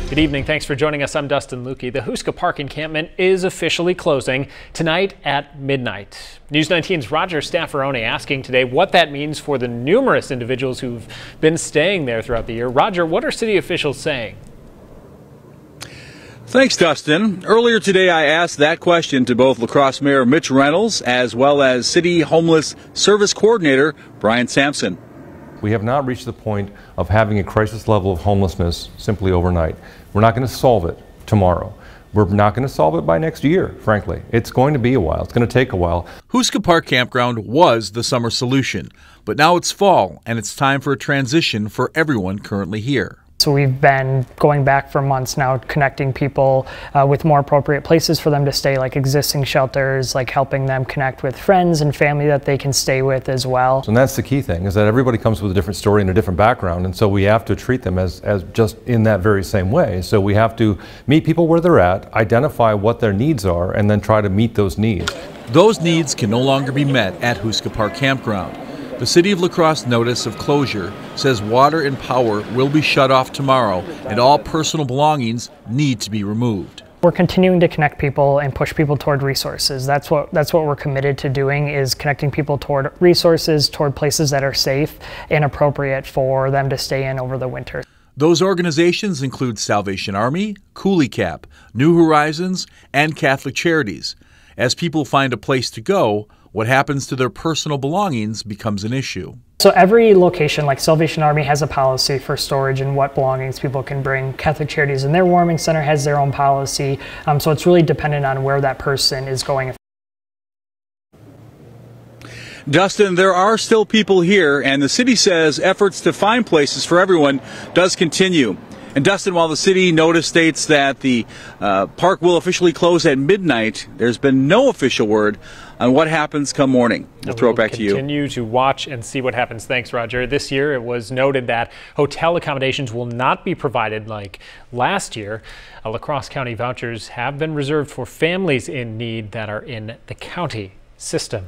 Good evening. Thanks for joining us. I'm Dustin Lukey. The Houska Park Encampment is officially closing tonight at midnight. News 19's Roger Staffaroni asking today what that means for the numerous individuals who've been staying there throughout the year. Roger, what are city officials saying? Thanks, Dustin. Earlier today, I asked that question to both La Crosse Mayor Mitch Reynolds as well as City Homeless Service Coordinator Brian Sampson. We have not reached the point of having a crisis level of homelessness simply overnight. We're not going to solve it tomorrow. We're not going to solve it by next year, frankly. It's going to be a while. It's going to take a while. Houska Park Campground was the summer solution, but now it's fall and it's time for a transition for everyone currently here. So we've been going back for months now, connecting people with more appropriate places for them to stay, like existing shelters, like helping them connect with friends and family that they can stay with as well. And that's the key thing, is that everybody comes with a different story and a different background, and so we have to treat them as just in that very same way. So we have to meet people where they're at, identify what their needs are, and then try to meet those needs. Those needs can no longer be met at Houska Park Campground. The City of La Crosse notice of closure says water and power will be shut off tomorrow and all personal belongings need to be removed. We're continuing to connect people and push people toward resources. That's what we're committed to doing, is connecting people toward resources, toward places that are safe and appropriate for them to stay in over the winter. Those organizations include Salvation Army, Coulee Cap, New Horizons, and Catholic Charities. As people find a place to go, what happens to their personal belongings becomes an issue. So every location, like Salvation Army, has a policy for storage and what belongings people can bring. Catholic Charities and their warming center has their own policy. So it's really dependent on where that person is going. Dustin, there are still people here, and the city says efforts to find places for everyone does continue. And Dustin, while the city notice states that the park will officially close at midnight, there's been no official word on what happens come morning. We'll throw it back to you. Continue to watch and see what happens. Thanks, Roger. This year it was noted that hotel accommodations will not be provided like last year. La Crosse County vouchers have been reserved for families in need that are in the county system.